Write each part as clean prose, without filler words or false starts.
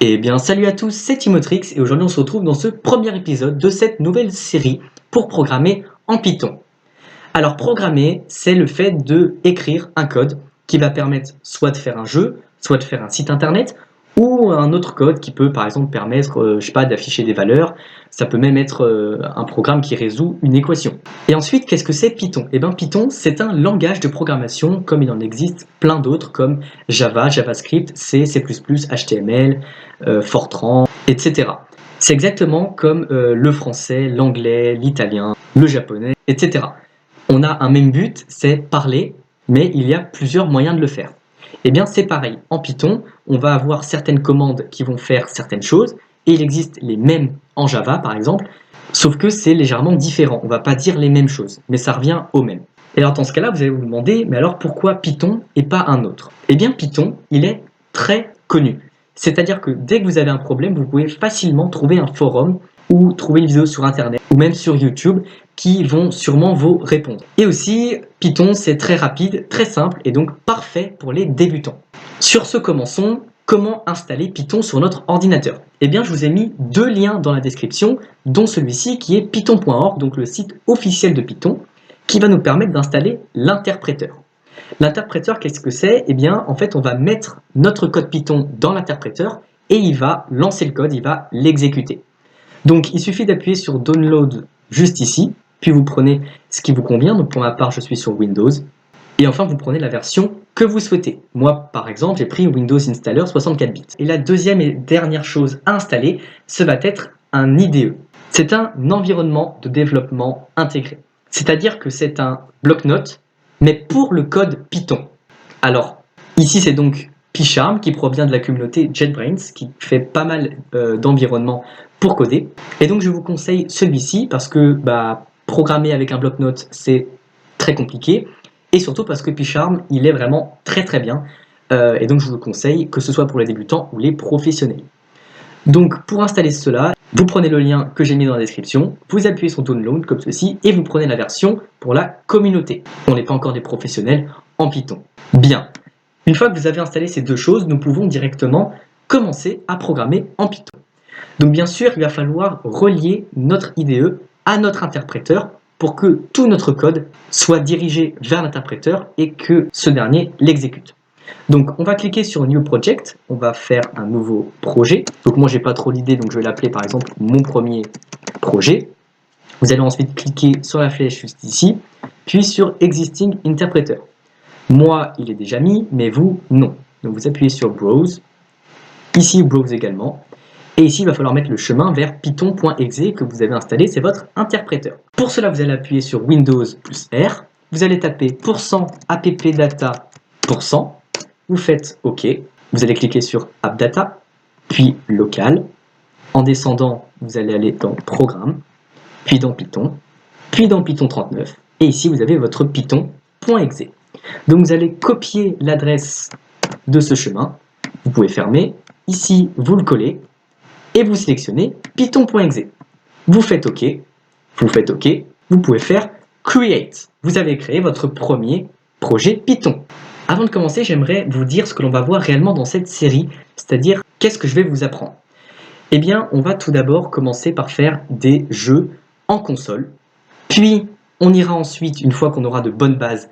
Eh bien, salut à tous, c'est Timotrix et aujourd'hui on se retrouve dans ce premier épisode de cette nouvelle série pour programmer en Python. Alors, programmer, c'est le fait de écrire un code qui va permettre soit de faire un jeu, soit de faire un site internet, ou un autre code qui peut par exemple permettre, je sais pas, d'afficher des valeurs. Ça peut même être un programme qui résout une équation. Et ensuite, qu'est-ce que c'est Python? Eh bien, Python, c'est un langage de programmation comme il en existe plein d'autres comme Java, JavaScript, C, C++, HTML, Fortran, etc. C'est exactement comme le français, l'anglais, l'italien, le japonais, etc. On a un même but, c'est parler, mais il y a plusieurs moyens de le faire. Eh bien, c'est pareil. En Python, on va avoir certaines commandes qui vont faire certaines choses, et il existe les mêmes en Java, par exemple, sauf que c'est légèrement différent. On ne va pas dire les mêmes choses, mais ça revient au même. Et alors, dans ce cas-là, vous allez vous demander, mais alors pourquoi Python et pas un autre? Eh bien, Python, il est très connu. C'est-à-dire que dès que vous avez un problème, vous pouvez facilement trouver un forum ou trouver une vidéo sur Internet ou même sur YouTube qui vont sûrement vous répondre. Et aussi, Python, c'est très rapide, très simple et donc parfait pour les débutants. Sur ce, commençons. Comment installer Python sur notre ordinateur? Eh bien, je vous ai mis deux liens dans la description, dont celui-ci qui est python.org, donc le site officiel de Python, qui va nous permettre d'installer l'interpréteur. L'interpréteur, qu'est-ce que c'est? Eh bien, en fait, on va mettre notre code Python dans l'interpréteur et il va lancer le code, il va l'exécuter. Donc, il suffit d'appuyer sur Download juste ici, puis vous prenez ce qui vous convient. Donc, pour ma part, je suis sur Windows. Et enfin, vous prenez la version que vous souhaitez. Moi, par exemple, j'ai pris Windows Installer 64 bits. Et la deuxième et dernière chose à installer, ce va être un IDE. C'est un environnement de développement intégré. C'est-à-dire que c'est un bloc-notes, mais pour le code Python. Alors, ici, c'est donc PyCharm qui provient de la communauté JetBrains, qui fait pas mal d'environnements pour coder. Et donc, je vous conseille celui-ci parce que programmer avec un bloc-notes, c'est très compliqué. Et surtout parce que PyCharm, il est vraiment très très bien. Et donc, je vous conseille que ce soit pour les débutants ou les professionnels. Donc, pour installer cela, vous prenez le lien que j'ai mis dans la description, vous appuyez sur Download comme ceci, et vous prenez la version pour la communauté. On n'est pas encore des professionnels en Python. Bien. Une fois que vous avez installé ces deux choses, nous pouvons directement commencer à programmer en Python. Donc bien sûr, il va falloir relier notre IDE à notre interpréteur pour que tout notre code soit dirigé vers l'interpréteur et que ce dernier l'exécute. Donc on va cliquer sur New Project, on va faire un nouveau projet. Donc moi j'ai pas trop d'idées, donc je vais l'appeler par exemple mon premier projet. Vous allez ensuite cliquer sur la flèche juste ici, puis sur Existing Interpreter. Moi il est déjà mis, mais vous non. Donc vous appuyez sur Browse, ici Browse également. Et ici, il va falloir mettre le chemin vers python.exe que vous avez installé, c'est votre interpréteur. Pour cela, vous allez appuyer sur Windows plus R, vous allez taper %appdata%, vous faites OK, vous allez cliquer sur AppData, puis Local. En descendant, vous allez aller dans Programme, puis dans Python, puis dans Python 39, et ici, vous avez votre python.exe. Donc, vous allez copier l'adresse de ce chemin, vous pouvez fermer, ici, vous le collez, et vous sélectionnez python.exe. Vous faites OK, vous pouvez faire Create. Vous avez créé votre premier projet Python. Avant de commencer, j'aimerais vous dire ce que l'on va voir réellement dans cette série, c'est-à-dire qu'est-ce que je vais vous apprendre. Eh bien, on va tout d'abord commencer par faire des jeux en console, puis on ira ensuite, une fois qu'on aura de bonnes bases,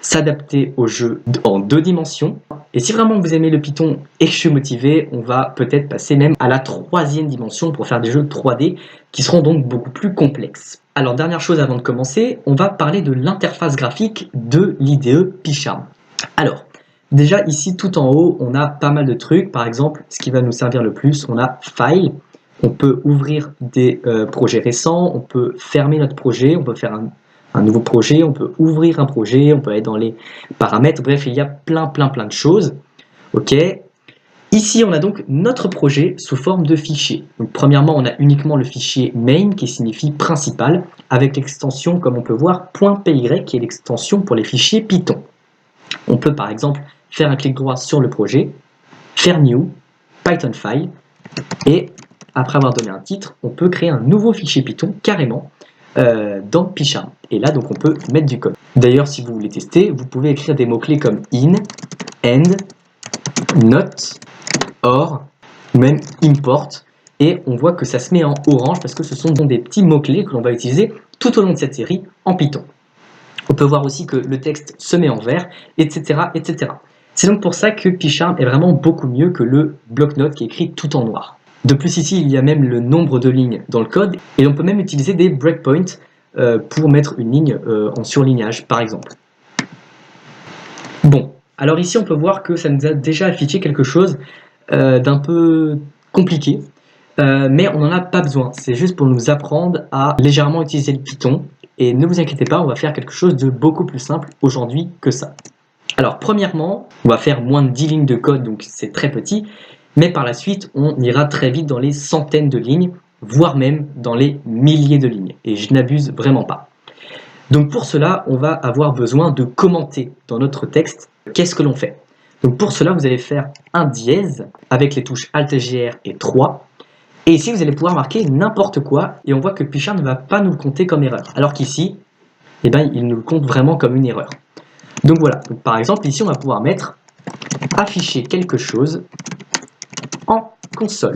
s'adapter aux jeux en 2 dimensions. Et si vraiment vous aimez le Python et que je suis motivé, on va peut-être passer même à la 3e dimension pour faire des jeux 3D qui seront donc beaucoup plus complexes. Alors dernière chose avant de commencer, on va parler de l'interface graphique de l'IDE PyCharm. Alors, déjà ici tout en haut, on a pas mal de trucs. Par exemple, ce qui va nous servir le plus, on a File. On peut ouvrir des projets récents, on peut fermer notre projet, on peut faire un nouveau projet, on peut ouvrir un projet, on peut aller dans les paramètres, bref, il y a plein de choses. Ok. Ici, on a donc notre projet sous forme de fichier. Donc, premièrement, on a uniquement le fichier main qui signifie principal, avec l'extension, comme on peut voir, .py qui est l'extension pour les fichiers Python. On peut par exemple faire un clic droit sur le projet, faire New, Python File, et après avoir donné un titre, on peut créer un nouveau fichier Python carrément dans PyCharm. Et là, donc, on peut mettre du code. D'ailleurs, si vous voulez tester, vous pouvez écrire des mots-clés comme in, end, not, or, ou même import, et on voit que ça se met en orange parce que ce sont donc des petits mots-clés que l'on va utiliser tout au long de cette série en Python. On peut voir aussi que le texte se met en vert, etc. etc. C'est donc pour ça que PyCharm est vraiment beaucoup mieux que le bloc-notes qui est écrit tout en noir. De plus ici, il y a même le nombre de lignes dans le code, et on peut même utiliser des breakpoints pour mettre une ligne en surlignage, par exemple. Bon, alors ici on peut voir que ça nous a déjà affiché quelque chose d'un peu compliqué, mais on n'en a pas besoin. C'est juste pour nous apprendre à légèrement utiliser le Python. Et ne vous inquiétez pas, on va faire quelque chose de beaucoup plus simple aujourd'hui que ça. Alors premièrement, on va faire moins de 10 lignes de code, donc c'est très petit, mais par la suite, on ira très vite dans les centaines de lignes, voire même dans les milliers de lignes. Et je n'abuse vraiment pas. Donc pour cela, on va avoir besoin de commenter dans notre texte qu'est-ce que l'on fait. Donc pour cela, vous allez faire un dièse avec les touches Alt-GR et 3. Et ici, vous allez pouvoir marquer n'importe quoi, et on voit que PyCharm ne va pas nous le compter comme erreur. Alors qu'ici, eh ben, il nous le compte vraiment comme une erreur. Donc voilà, donc, par exemple, ici, on va pouvoir mettre afficher quelque chose en console.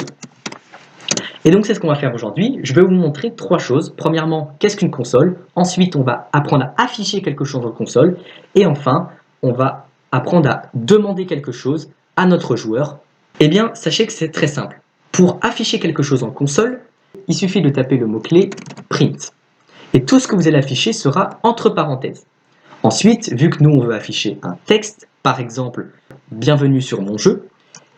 Et donc, c'est ce qu'on va faire aujourd'hui. Je vais vous montrer trois choses. Premièrement, qu'est-ce qu'une console? Ensuite, on va apprendre à afficher quelque chose en console. Et enfin, on va apprendre à demander quelque chose à notre joueur. Eh bien, sachez que c'est très simple. Pour afficher quelque chose en console, il suffit de taper le mot-clé print. Et tout ce que vous allez afficher sera entre parenthèses. Ensuite, vu que nous on veut afficher un texte, par exemple « Bienvenue sur mon jeu »,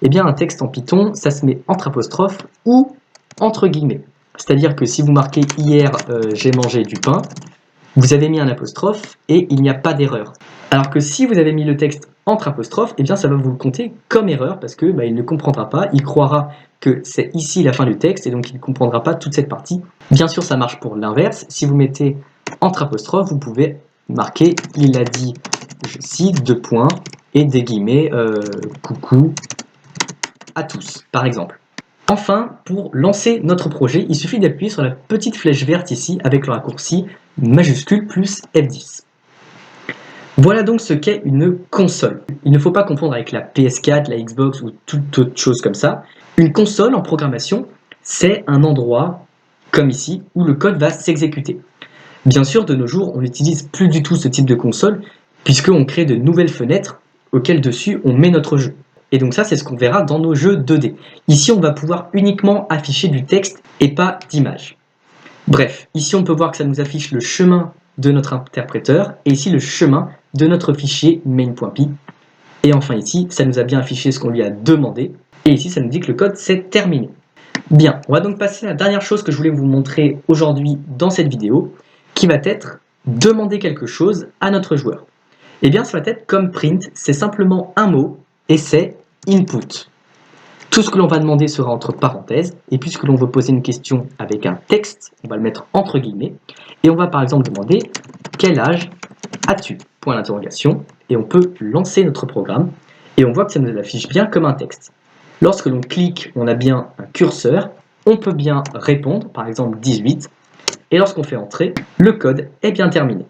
eh bien un texte en Python, ça se met entre apostrophes ou entre guillemets. C'est-à-dire que si vous marquez « Hier, j'ai mangé du pain », vous avez mis un apostrophe et il n'y a pas d'erreur. Alors que si vous avez mis le texte entre apostrophes, eh bien ça va vous le compter comme erreur parce que il ne comprendra pas, il croira que c'est ici la fin du texte et donc il ne comprendra pas toute cette partie. Bien sûr, ça marche pour l'inverse. Si vous mettez entre apostrophes, vous pouvez marquer « Il a dit, je cite, 2 points » et des guillemets « Coucou à tous » par exemple. Enfin, pour lancer notre projet, il suffit d'appuyer sur la petite flèche verte ici avec le raccourci majuscule plus F10. Voilà donc ce qu'est une console. Il ne faut pas confondre avec la PS4, la Xbox ou toute autre chose comme ça. Une console en programmation, c'est un endroit, comme ici, où le code va s'exécuter. Bien sûr, de nos jours, on n'utilise plus du tout ce type de console, puisqu'on crée de nouvelles fenêtres auxquelles dessus on met notre jeu. Et donc ça, c'est ce qu'on verra dans nos jeux 2D. Ici, on va pouvoir uniquement afficher du texte et pas d'image. Bref, ici on peut voir que ça nous affiche le chemin de notre interpréteur, et ici le chemin de notre fichier main.py. Et enfin ici, ça nous a bien affiché ce qu'on lui a demandé, et ici ça nous dit que le code s'est terminé. Bien, on va donc passer à la dernière chose que je voulais vous montrer aujourd'hui dans cette vidéo, qui va être demander quelque chose à notre joueur. Et bien ça va être comme print, c'est simplement un mot, et c'est input. Tout ce que l'on va demander sera entre parenthèses, et puisque l'on veut poser une question avec un texte, on va le mettre entre guillemets, et on va par exemple demander « Quel âge as-tu » point d'interrogation, et on peut lancer notre programme, et on voit que ça nous affiche bien comme un texte. Lorsque l'on clique, on a bien un curseur, on peut bien répondre, par exemple 18, et lorsqu'on fait entrer, le code est bien terminé.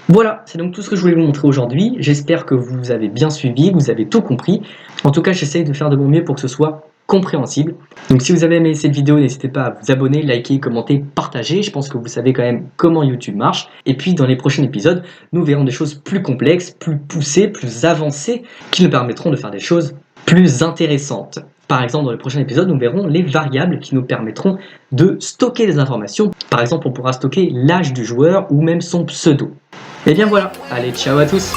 Voilà, c'est donc tout ce que je voulais vous montrer aujourd'hui. J'espère que vous avez bien suivi, que vous avez tout compris. En tout cas, j'essaie de faire de mon mieux pour que ce soit compréhensible. Donc si vous avez aimé cette vidéo, n'hésitez pas à vous abonner, liker, commenter, partager. Je pense que vous savez quand même comment YouTube marche. Et puis dans les prochains épisodes, nous verrons des choses plus complexes, plus poussées, plus avancées, qui nous permettront de faire des choses plus intéressantes. Par exemple, dans les prochains épisodes, nous verrons les variables qui nous permettront de stocker des informations. Par exemple, on pourra stocker l'âge du joueur ou même son pseudo. Et bien voilà, allez, ciao à tous!